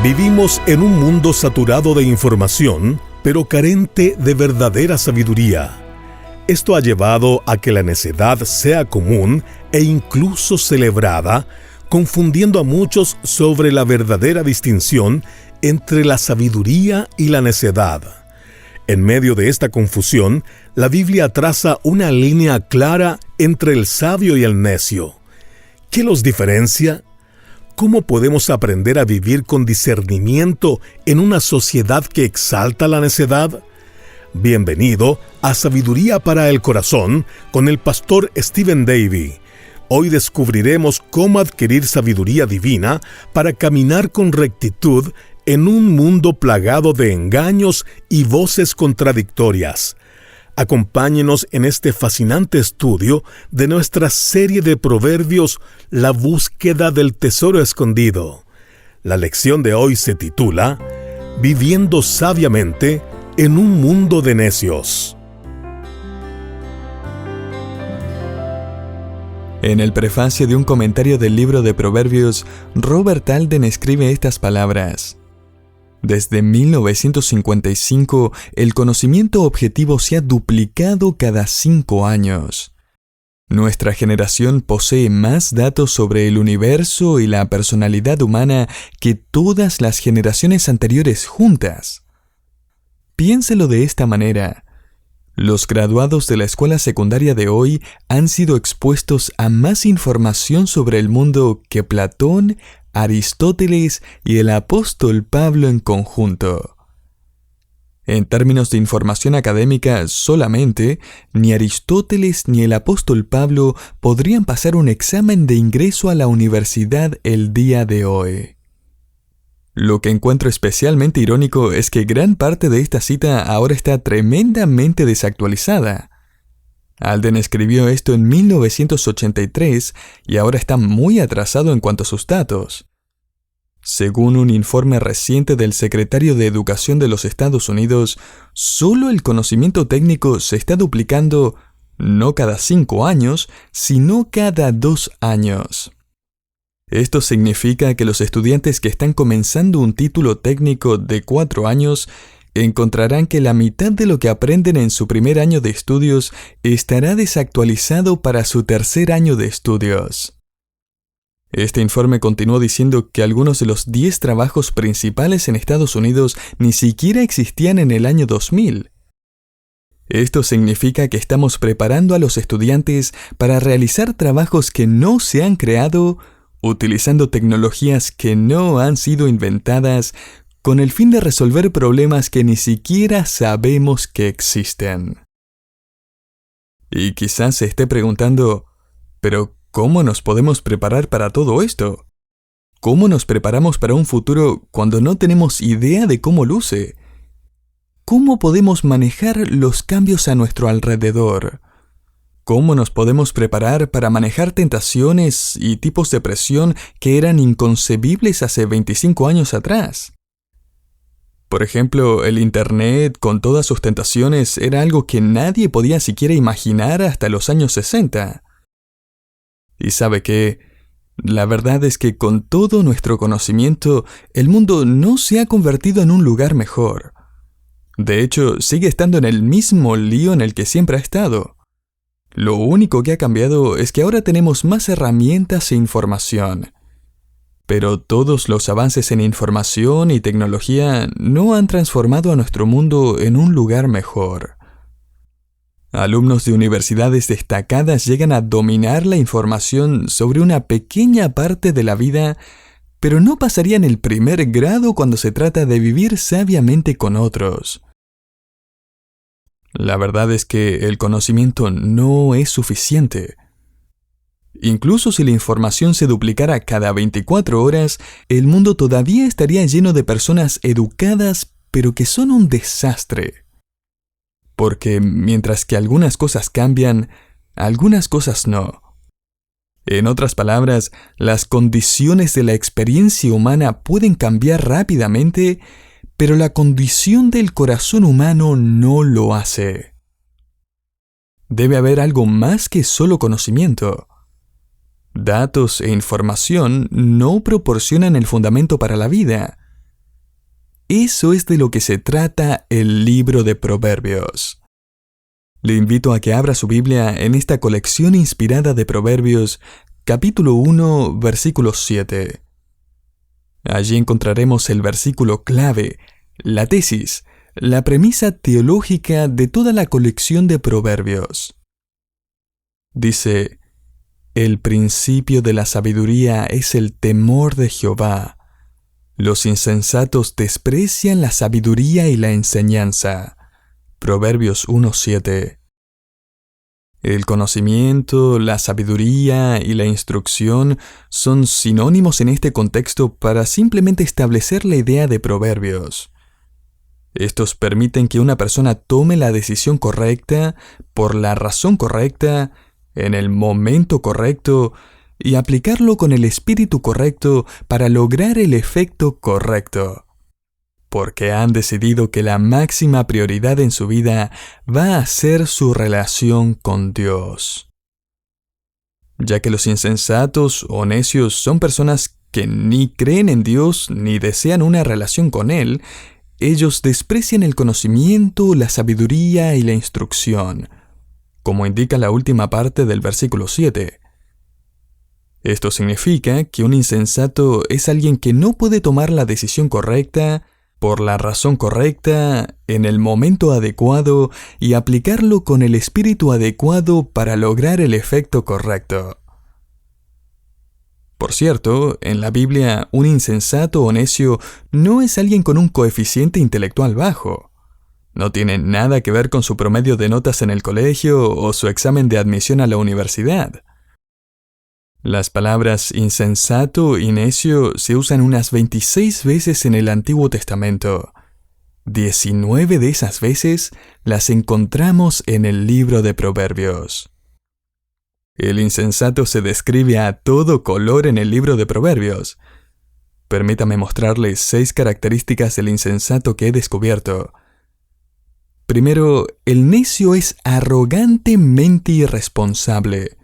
Vivimos en un mundo saturado de información, pero carente de verdadera sabiduría. Esto ha llevado a que la necedad sea común e incluso celebrada, confundiendo a muchos sobre la verdadera distinción entre la sabiduría y la necedad. En medio de esta confusión, la Biblia traza una línea clara entre el sabio y el necio. ¿Qué los diferencia? ¿Cómo podemos aprender a vivir con discernimiento en una sociedad que exalta la necedad? Bienvenido a Sabiduría para el Corazón con el pastor Stephen Davey. Hoy descubriremos cómo adquirir sabiduría divina para caminar con rectitud en un mundo plagado de engaños y voces contradictorias. Acompáñenos en este fascinante estudio de nuestra serie de proverbios, La búsqueda del tesoro escondido. La lección de hoy se titula Viviendo sabiamente en un mundo de necios. En el prefacio de un comentario del libro de Proverbios, Robert Alden escribe estas palabras: Desde 1955, el conocimiento objetivo se ha duplicado cada 5 años. Nuestra generación posee más datos sobre el universo y la personalidad humana que todas las generaciones anteriores juntas. Piénselo de esta manera. Los graduados de la escuela secundaria de hoy han sido expuestos a más información sobre el mundo que Platón, Aristóteles y el apóstol Pablo en conjunto. En términos de información académica solamente, ni Aristóteles ni el apóstol Pablo podrían pasar un examen de ingreso a la universidad el día de hoy. Lo que encuentro especialmente irónico es que gran parte de esta cita ahora está tremendamente desactualizada. Alden escribió esto en 1983 y ahora está muy atrasado en cuanto a sus datos. Según un informe reciente del secretario de Educación de los Estados Unidos, solo el conocimiento técnico se está duplicando no cada 5 años, sino cada 2 años. Esto significa que los estudiantes que están comenzando un título técnico de 4 años encontrarán que la mitad de lo que aprenden en su primer año de estudios estará desactualizado para su tercer año de estudios. Este informe continuó diciendo que algunos de los 10 trabajos principales en Estados Unidos ni siquiera existían en el año 2000. Esto significa que estamos preparando a los estudiantes para realizar trabajos que no se han creado, utilizando tecnologías que no han sido inventadas, con el fin de resolver problemas que ni siquiera sabemos que existen. Y quizás se esté preguntando, ¿pero cómo nos podemos preparar para todo esto? ¿Cómo nos preparamos para un futuro cuando no tenemos idea de cómo luce? ¿Cómo podemos manejar los cambios a nuestro alrededor? ¿Cómo nos podemos preparar para manejar tentaciones y tipos de presión que eran inconcebibles hace 25 años atrás? Por ejemplo, el Internet con todas sus tentaciones era algo que nadie podía siquiera imaginar hasta los años 60. ¿Y sabe qué? La verdad es que con todo nuestro conocimiento, el mundo no se ha convertido en un lugar mejor. De hecho, sigue estando en el mismo lío en el que siempre ha estado. Lo único que ha cambiado es que ahora tenemos más herramientas e información. Pero todos los avances en información y tecnología no han transformado a nuestro mundo en un lugar mejor. Alumnos de universidades destacadas llegan a dominar la información sobre una pequeña parte de la vida, pero no pasarían el primer grado cuando se trata de vivir sabiamente con otros. La verdad es que el conocimiento no es suficiente. Incluso si la información se duplicara cada 24 horas, el mundo todavía estaría lleno de personas educadas, pero que son un desastre. Porque mientras que algunas cosas cambian, algunas cosas no. En otras palabras, las condiciones de la experiencia humana pueden cambiar rápidamente, pero la condición del corazón humano no lo hace. Debe haber algo más que solo conocimiento. Datos e información no proporcionan el fundamento para la vida. eso es de lo que se trata el libro de Proverbios. Le invito a que abra su Biblia en esta colección inspirada de Proverbios, capítulo 1, versículo 7. Allí encontraremos el versículo clave, la tesis, la premisa teológica de toda la colección de Proverbios. Dice: el principio de la sabiduría es el temor de Jehová. Los insensatos desprecian la sabiduría y la enseñanza. Proverbios 1:7. El conocimiento, la sabiduría y la instrucción son sinónimos en este contexto para simplemente establecer la idea de Proverbios. Estos permiten que una persona tome la decisión correcta, por la razón correcta, en el momento correcto, y aplicarlo con el espíritu correcto para lograr el efecto correcto. Porque han decidido que la máxima prioridad en su vida va a ser su relación con Dios. Ya que los insensatos o necios son personas que ni creen en Dios ni desean una relación con Él, ellos desprecian el conocimiento, la sabiduría y la instrucción, como indica la última parte del versículo 7. Esto significa que un insensato es alguien que no puede tomar la decisión correcta, por la razón correcta, en el momento adecuado y aplicarlo con el espíritu adecuado para lograr el efecto correcto. Por cierto, en la Biblia, un insensato o necio no es alguien con un coeficiente intelectual bajo. No tiene nada que ver con su promedio de notas en el colegio o su examen de admisión a la universidad. Las palabras insensato y necio se usan unas 26 veces en el Antiguo Testamento. 19 de esas veces las encontramos en el libro de Proverbios. El insensato se describe a todo color en el libro de Proverbios. Permítame mostrarles 6 características del insensato que he descubierto. Primero, el necio es arrogantemente irresponsable.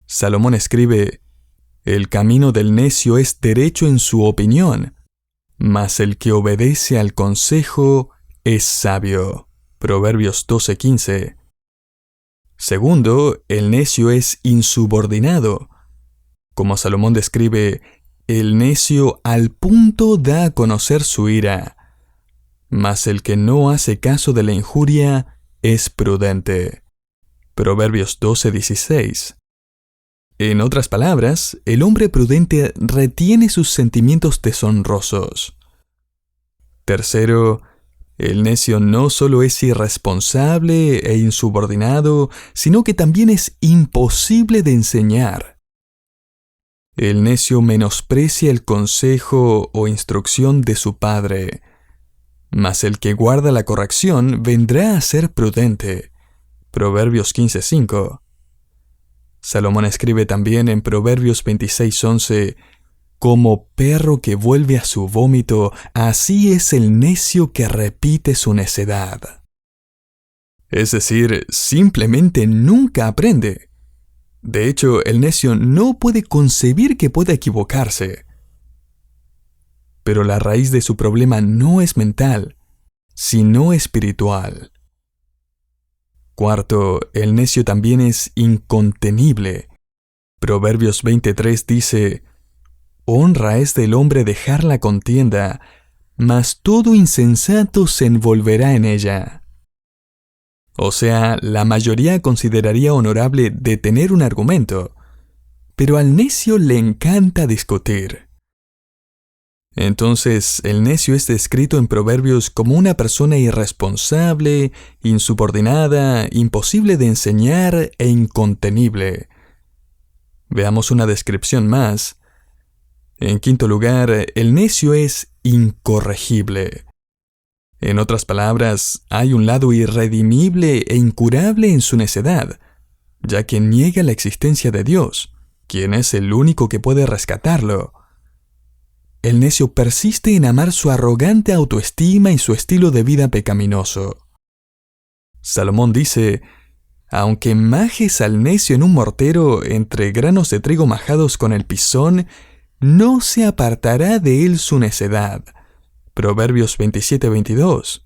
Salomón escribe: el camino del necio es derecho en su opinión, mas el que obedece al consejo es sabio. Proverbios 12:15. Segundo, el necio es insubordinado. Como Salomón describe, el necio al punto da a conocer su ira, mas el que no hace caso de la injuria es prudente. Proverbios 12:16. En otras palabras, el hombre prudente retiene sus sentimientos deshonrosos. Tercero, el necio no solo es irresponsable e insubordinado, sino que también es imposible de enseñar. El necio menosprecia el consejo o instrucción de su padre, mas el que guarda la corrección vendrá a ser prudente. Proverbios 15:5. Salomón escribe también en Proverbios 26:11: como perro que vuelve a su vómito, así es el necio que repite su necedad. Es decir, simplemente nunca aprende. De hecho, el necio no puede concebir que pueda equivocarse. Pero la raíz de su problema no es mental, sino espiritual. Cuarto, el necio también es incontenible. Proverbios 23 dice: honra es del hombre dejar la contienda, mas todo insensato se envolverá en ella. O sea, la mayoría consideraría honorable detener un argumento, pero al necio le encanta discutir. Entonces, el necio es descrito en Proverbios como una persona irresponsable, insubordinada, imposible de enseñar e incontenible. Veamos una descripción más. En quinto lugar, el necio es incorregible. En otras palabras, hay un lado irredimible e incurable en su necedad, ya que niega la existencia de Dios, quien es el único que puede rescatarlo. El necio persiste en amar su arrogante autoestima y su estilo de vida pecaminoso. Salomón dice: aunque majes al necio en un mortero entre granos de trigo majados con el pisón, no se apartará de él su necedad. Proverbios 27:22.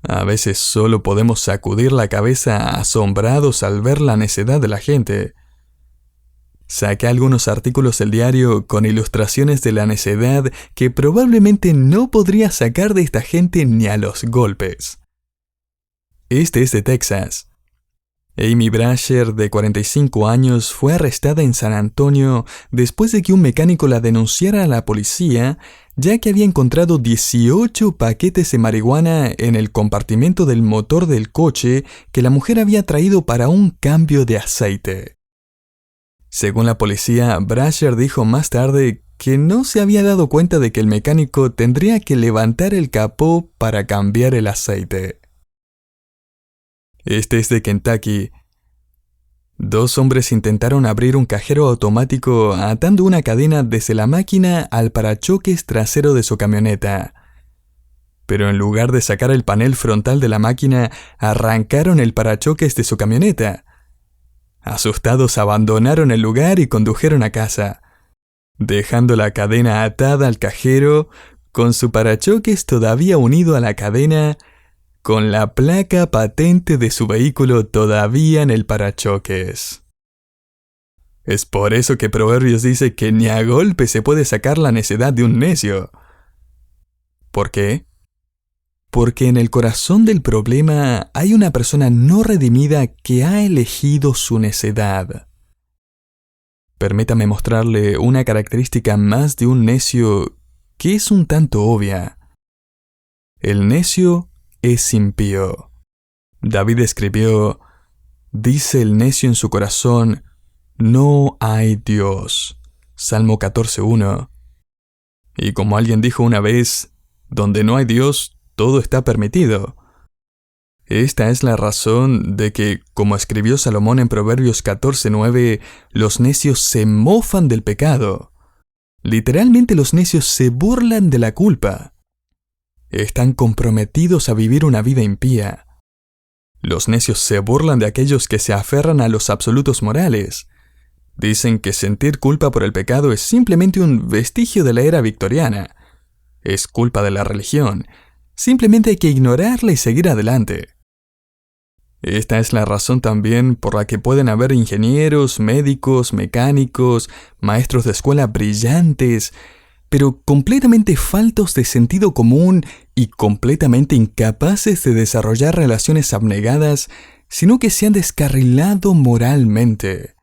A veces solo podemos sacudir la cabeza asombrados al ver la necedad de la gente. Saqué algunos artículos del diario con ilustraciones de la necedad que probablemente no podría sacar de esta gente ni a los golpes. Este es de Texas. Amy Brasher, de 45 años, fue arrestada en San Antonio después de que un mecánico la denunciara a la policía, ya que había encontrado 18 paquetes de marihuana en el compartimento del motor del coche que la mujer había traído para un cambio de aceite. Según la policía, Brasher dijo más tarde que no se había dado cuenta de que el mecánico tendría que levantar el capó para cambiar el aceite. Este es de Kentucky. 2 hombres intentaron abrir un cajero automático atando una cadena desde la máquina al parachoques trasero de su camioneta. Pero en lugar de sacar el panel frontal de la máquina, arrancaron el parachoques de su camioneta. Asustados abandonaron el lugar y condujeron a casa, dejando la cadena atada al cajero, con su parachoques todavía unido a la cadena, con la placa patente de su vehículo todavía en el parachoques. Es por eso que Proverbios dice que ni a golpe se puede sacar la necedad de un necio. ¿Por qué? Porque en el corazón del problema hay una persona no redimida que ha elegido su necedad. Permítame mostrarle una característica más de un necio que es un tanto obvia. El necio es impío. David escribió: dice el necio en su corazón, no hay Dios. Salmo 14:1. Y como alguien dijo una vez, donde no hay Dios, todo está permitido. Esta es la razón de que, como escribió Salomón en Proverbios 14:9, los necios se mofan del pecado. Literalmente los necios se burlan de la culpa. Están comprometidos a vivir una vida impía. Los necios se burlan de aquellos que se aferran a los absolutos morales. Dicen que sentir culpa por el pecado es simplemente un vestigio de la era victoriana. Es culpa de la religión. Simplemente hay que ignorarla y seguir adelante. Esta es la razón también por la que pueden haber ingenieros, médicos, mecánicos, maestros de escuela brillantes, pero completamente faltos de sentido común y completamente incapaces de desarrollar relaciones abnegadas, sino que se han descarrilado moralmente.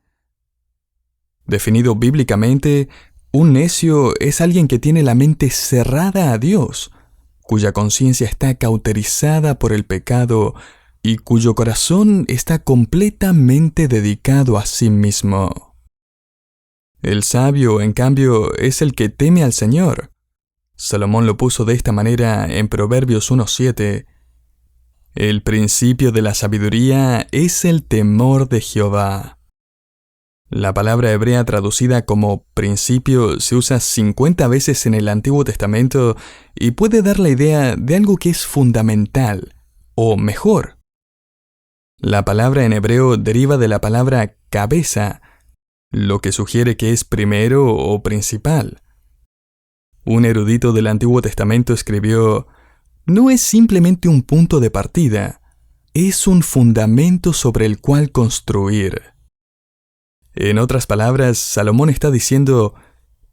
Definido bíblicamente, un necio es alguien que tiene la mente cerrada a Dios, cuya conciencia está cauterizada por el pecado y cuyo corazón está completamente dedicado a sí mismo. El sabio, en cambio, es el que teme al Señor. Salomón lo puso de esta manera en Proverbios 1:7. El principio de la sabiduría es el temor de Jehová. La palabra hebrea traducida como principio se usa 50 veces en el Antiguo Testamento y puede dar la idea de algo que es fundamental, o mejor. La palabra en hebreo deriva de la palabra cabeza, lo que sugiere que es primero o principal. Un erudito del Antiguo Testamento escribió: no es simplemente un punto de partida, es un fundamento sobre el cual construir. En otras palabras, Salomón está diciendo,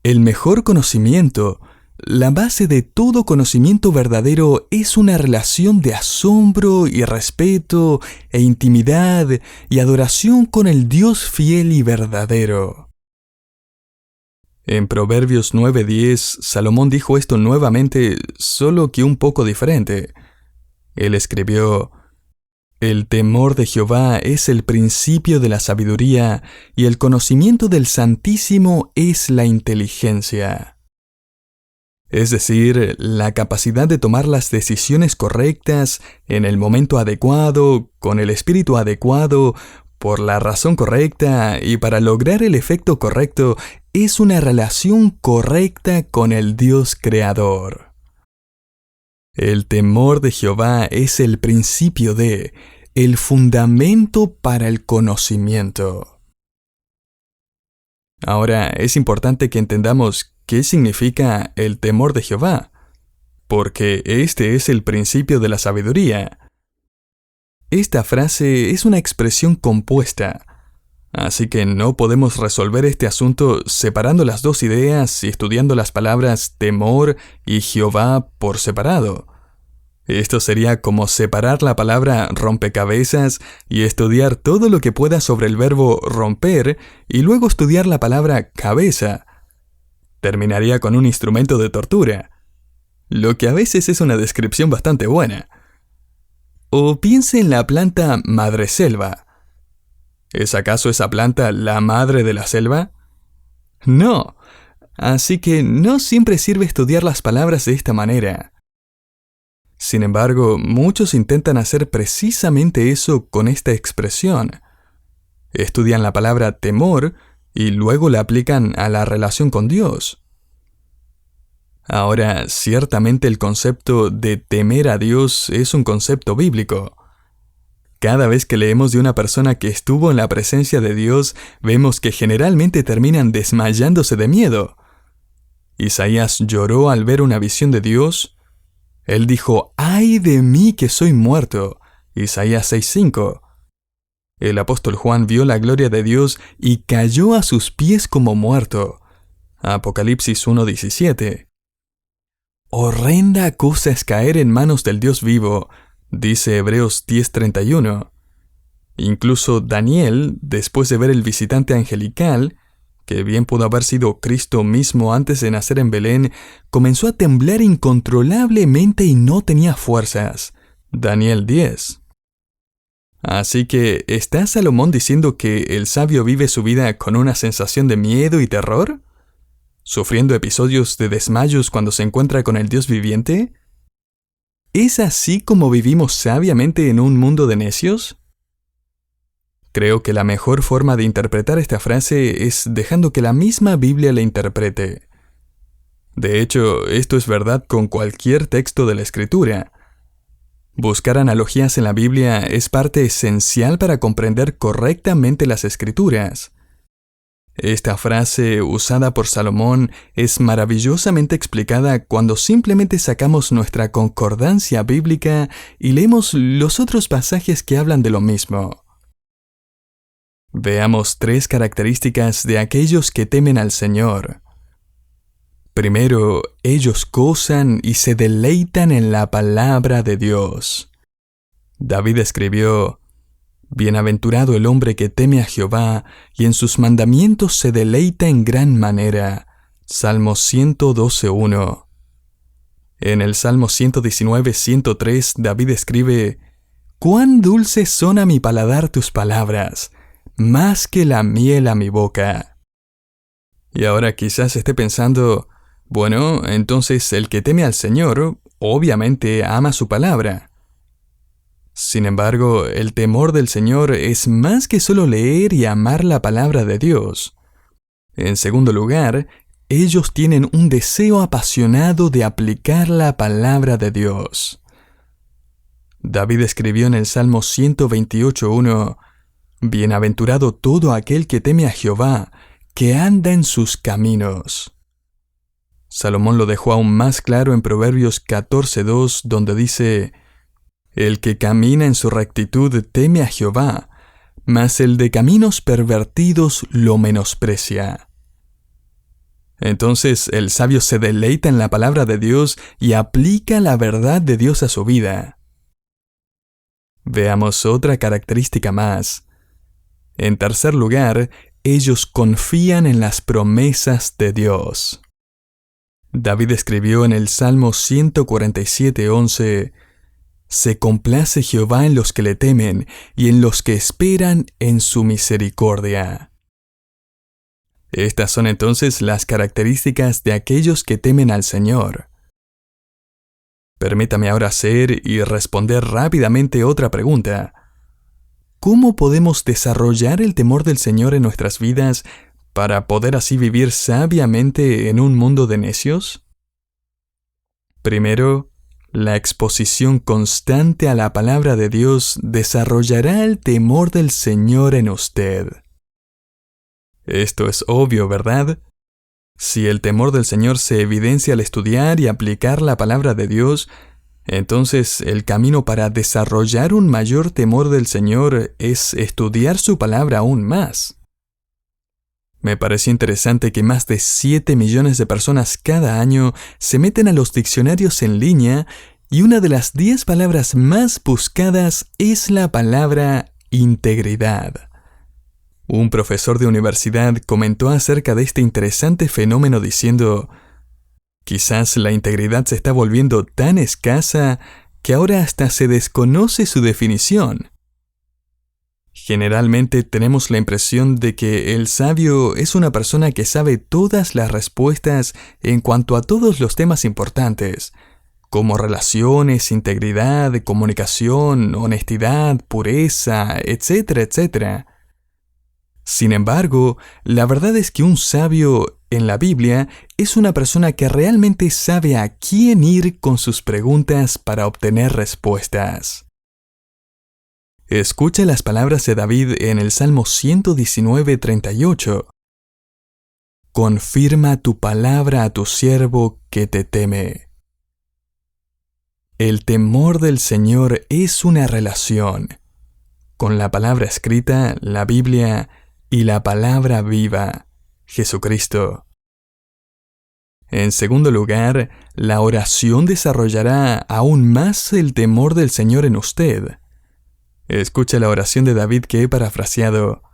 el mejor conocimiento, la base de todo conocimiento verdadero es una relación de asombro y respeto e intimidad y adoración con el Dios fiel y verdadero. En Proverbios 9:10, Salomón dijo esto nuevamente, solo que un poco diferente. Él escribió: el temor de Jehová es el principio de la sabiduría, y el conocimiento del Santísimo es la inteligencia. Es decir, la capacidad de tomar las decisiones correctas, en el momento adecuado, con el espíritu adecuado, por la razón correcta y para lograr el efecto correcto, es una relación correcta con el Dios Creador. El temor de Jehová es el principio el fundamento para el conocimiento. Ahora, es importante que entendamos qué significa el temor de Jehová. porque este es el principio de la sabiduría. Esta frase es una expresión compuesta, así que no podemos resolver este asunto separando las dos ideas y estudiando las palabras temor y Jehová por separado. Esto sería como separar la palabra rompecabezas y estudiar todo lo que pueda sobre el verbo romper y luego estudiar la palabra cabeza. Terminaría con un instrumento de tortura, lo que a veces es una descripción bastante buena. O piense en la planta madreselva. ¿Es acaso esa planta la madre de la selva? No. Así que no siempre sirve estudiar las palabras de esta manera. Sin embargo, muchos intentan hacer precisamente eso con esta expresión. Estudian la palabra temor y luego la aplican a la relación con Dios. Ahora, ciertamente el concepto de temer a Dios es un concepto bíblico. Cada vez que leemos de una persona que estuvo en la presencia de Dios, vemos que generalmente terminan desmayándose de miedo. Isaías lloró al ver una visión de Dios. Él dijo, ¡ay de mí que soy muerto! Isaías 6:5. El apóstol Juan vio la gloria de Dios y cayó a sus pies como muerto. Apocalipsis 1:17. Horrenda cosa es caer en manos del Dios vivo, dice Hebreos 10:31. Incluso Daniel, después de ver el visitante angelical, que bien pudo haber sido Cristo mismo antes de nacer en Belén, comenzó a temblar incontrolablemente y no tenía fuerzas. Daniel 10. Así que, ¿está Salomón diciendo que el sabio vive su vida con una sensación de miedo y terror? ¿Sufriendo episodios de desmayos cuando se encuentra con el Dios viviente? ¿Es así como vivimos sabiamente en un mundo de necios? Creo que la mejor forma de interpretar esta frase es dejando que la misma Biblia la interprete. De hecho, esto es verdad con cualquier texto de la Escritura. Buscar analogías en la Biblia es parte esencial para comprender correctamente las Escrituras. Esta frase, usada por Salomón, es maravillosamente explicada cuando simplemente sacamos nuestra concordancia bíblica y leemos los otros pasajes que hablan de lo mismo. Veamos 3 características de aquellos que temen al Señor. Primero, ellos gozan y se deleitan en la palabra de Dios. David escribió, Bienaventurado el hombre que teme a Jehová y en sus mandamientos se deleita en gran manera. Salmo 112:1. En el Salmo 119:103, David escribe, Cuán dulces son a mi paladar tus palabras, más que la miel a mi boca. Y ahora quizás esté pensando, bueno, entonces el que teme al Señor, obviamente ama su palabra. Sin embargo, el temor del Señor es más que solo leer y amar la palabra de Dios. En segundo lugar, ellos tienen un deseo apasionado de aplicar la palabra de Dios. David escribió en el Salmo 128:1, Bienaventurado todo aquel que teme a Jehová, que anda en sus caminos. Salomón lo dejó aún más claro en Proverbios 14:2, donde dice, El que camina en su rectitud teme a Jehová, mas el de caminos pervertidos lo menosprecia. Entonces el sabio se deleita en la palabra de Dios y aplica la verdad de Dios a su vida. Veamos otra característica más. En tercer lugar, ellos confían en las promesas de Dios. David escribió en el Salmo 147:11, Se complace Jehová en los que le temen y en los que esperan en su misericordia. Estas son entonces las características de aquellos que temen al Señor. Permítame ahora hacer y responder rápidamente otra pregunta. ¿Cómo podemos desarrollar el temor del Señor en nuestras vidas para poder así vivir sabiamente en un mundo de necios? Primero, la exposición constante a la palabra de Dios desarrollará el temor del Señor en usted. Esto es obvio, ¿verdad? Si el temor del Señor se evidencia al estudiar y aplicar la palabra de Dios, entonces el camino para desarrollar un mayor temor del Señor es estudiar su palabra aún más. Me pareció interesante que más de 7 millones de personas cada año se meten a los diccionarios en línea y una de las 10 palabras más buscadas es la palabra integridad. Un profesor de universidad comentó acerca de este interesante fenómeno diciendo: quizás la integridad se está volviendo tan escasa que ahora hasta se desconoce su definición. Generalmente tenemos la impresión de que el sabio es una persona que sabe todas las respuestas en cuanto a todos los temas importantes, como relaciones, integridad, comunicación, honestidad, pureza, etcétera, etcétera. Sin embargo, la verdad es que un sabio en la Biblia es una persona que realmente sabe a quién ir con sus preguntas para obtener respuestas. Escucha las palabras de David en el Salmo 119:38. Confirma tu palabra a tu siervo que te teme. El temor del Señor es una relación con la palabra escrita, la Biblia, y la palabra viva, Jesucristo. En segundo lugar, la oración desarrollará aún más el temor del Señor en usted. Escucha la oración de David que he parafraseado.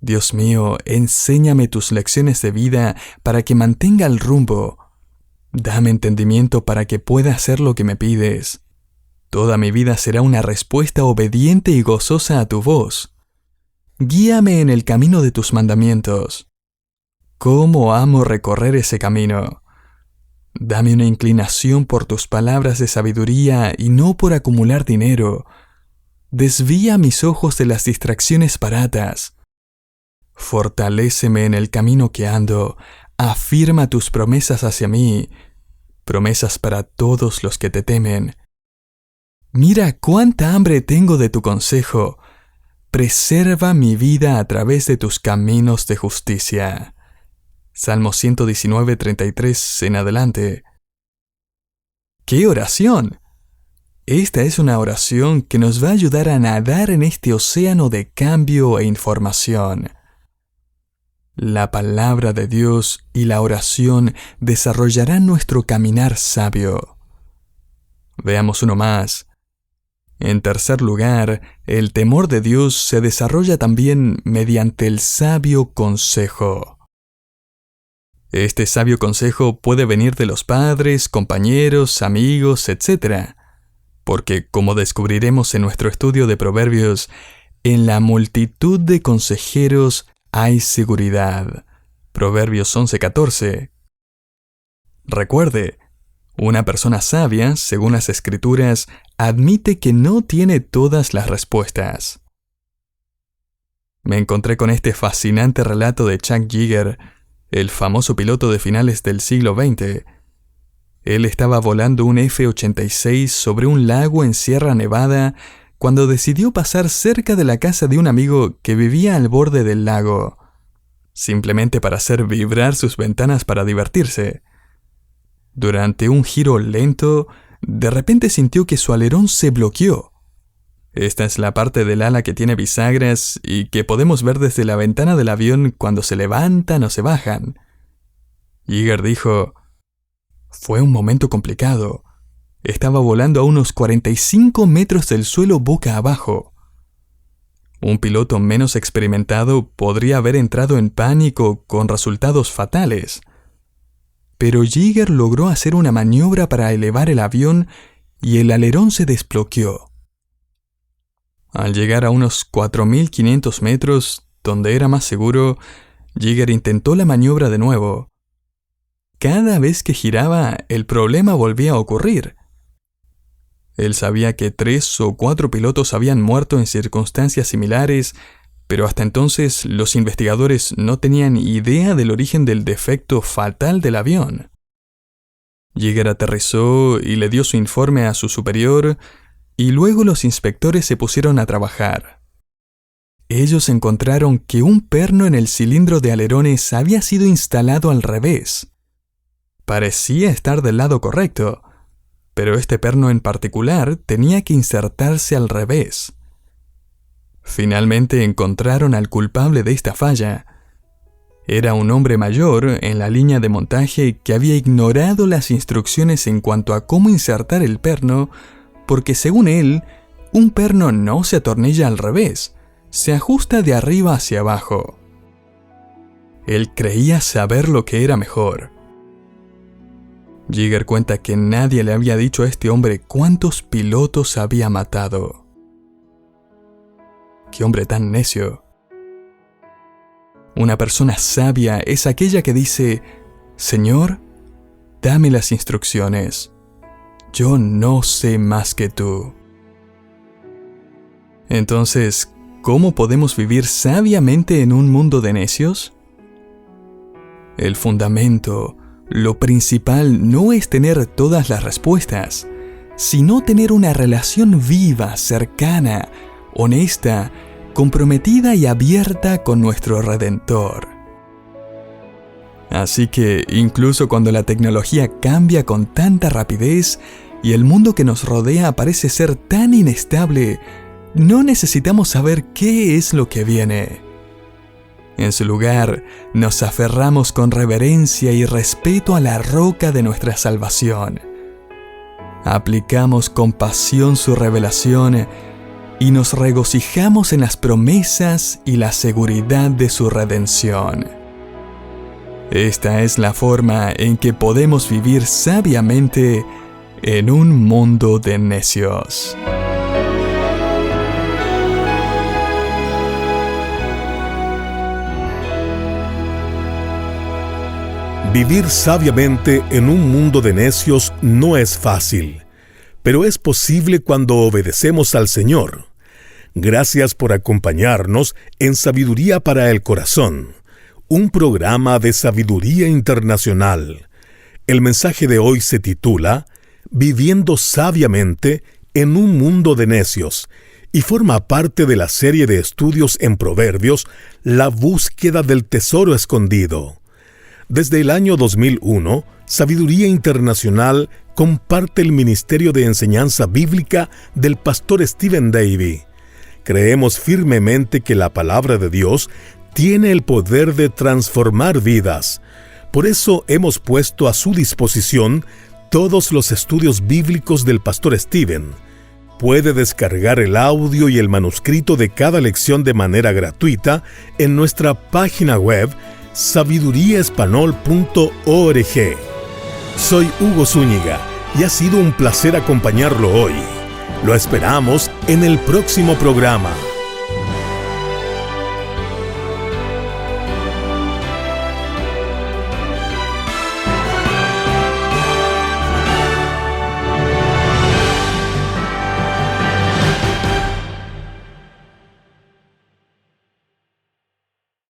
Dios mío, enséñame tus lecciones de vida para que mantenga el rumbo. Dame entendimiento para que pueda hacer lo que me pides. Toda mi vida será una respuesta obediente y gozosa a tu voz. Guíame en el camino de tus mandamientos. ¿Cómo amo recorrer ese camino? Dame una inclinación por tus palabras de sabiduría y no por acumular dinero. Desvía mis ojos de las distracciones baratas. Fortaléceme en el camino que ando. Afirma tus promesas hacia mí, promesas para todos los que te temen. Mira cuánta hambre tengo de tu consejo. Preserva mi vida a través de tus caminos de justicia. Salmo 119:33 en adelante. ¡Qué oración! Esta es una oración que nos va a ayudar a nadar en este océano de cambio e información. La palabra de Dios y la oración desarrollarán nuestro caminar sabio. Veamos uno más. En tercer lugar, el temor de Dios se desarrolla también mediante el sabio consejo. Este sabio consejo puede venir de los padres, compañeros, amigos, etc. Porque, como descubriremos en nuestro estudio de Proverbios, en la multitud de consejeros hay seguridad. Proverbios 11:14. Recuerde, una persona sabia, según las Escrituras, admite que no tiene todas las respuestas. Me encontré con este fascinante relato de Chuck Yeager, el famoso piloto de finales del siglo XX. Él estaba volando un F-86 sobre un lago en Sierra Nevada cuando decidió pasar cerca de la casa de un amigo que vivía al borde del lago, simplemente para hacer vibrar sus ventanas para divertirse. Durante un giro lento, de repente sintió que su alerón se bloqueó. Esta es la parte del ala que tiene bisagras y que podemos ver desde la ventana del avión cuando se levantan o se bajan. Yeager dijo: fue un momento complicado. Estaba volando a unos 45 metros del suelo boca abajo. Un piloto menos experimentado podría haber entrado en pánico con resultados fatales. Pero Yeager logró hacer una maniobra para elevar el avión y el alerón se desbloqueó. Al llegar a unos 4.500 metros, donde era más seguro, Yeager intentó la maniobra de nuevo. Cada vez que giraba, el problema volvía a ocurrir. Él sabía que 3 o 4 pilotos habían muerto en circunstancias similares, pero hasta entonces los investigadores no tenían idea del origen del defecto fatal del avión. Yeager aterrizó y le dio su informe a su superior, y luego los inspectores se pusieron a trabajar. ellos encontraron que un perno en el cilindro de alerones había sido instalado al revés. Parecía estar del lado correcto, pero este perno en particular tenía que insertarse al revés. Finalmente encontraron al culpable de esta falla. Era un hombre mayor en la línea de montaje que había ignorado las instrucciones en cuanto a cómo insertar el perno, porque según él, un perno no se atornilla al revés, se ajusta de arriba hacia abajo. Él creía saber lo que era mejor. Jigger cuenta que nadie le había dicho a este hombre cuántos pilotos había matado. ¡Qué hombre tan necio! Una persona sabia es aquella que dice: Señor, dame las instrucciones. Yo no sé más que tú. Entonces, ¿cómo podemos vivir sabiamente en un mundo de necios? El fundamento, lo principal, no es tener todas las respuestas, sino tener una relación viva, cercana, honesta, comprometida y abierta con nuestro Redentor. Así que, incluso cuando la tecnología cambia con tanta rapidez y el mundo que nos rodea parece ser tan inestable, no necesitamos saber qué es lo que viene. En su lugar, nos aferramos con reverencia y respeto a la roca de nuestra salvación. Aplicamos con pasión su revelación y nos regocijamos en las promesas y la seguridad de su redención. Esta es la forma en que podemos vivir sabiamente en un mundo de necios. Vivir sabiamente en un mundo de necios no es fácil, pero es posible cuando obedecemos al Señor. Gracias por acompañarnos en Sabiduría para el Corazón, un programa de sabiduría internacional. El mensaje de hoy se titula Viviendo sabiamente en un mundo de necios y forma parte de la serie de estudios en Proverbios, La búsqueda del tesoro escondido. Desde el año 2001, Sabiduría Internacional comparte el ministerio de enseñanza bíblica del pastor Stephen Davey. Creemos firmemente que la palabra de Dios tiene el poder de transformar vidas. Por eso hemos puesto a su disposición todos los estudios bíblicos del pastor Stephen. Puede descargar el audio y el manuscrito de cada lección de manera gratuita en nuestra página web sabiduriaespanol.org. Soy Hugo Zúñiga y ha sido un placer acompañarlo hoy. Lo esperamos en el próximo programa.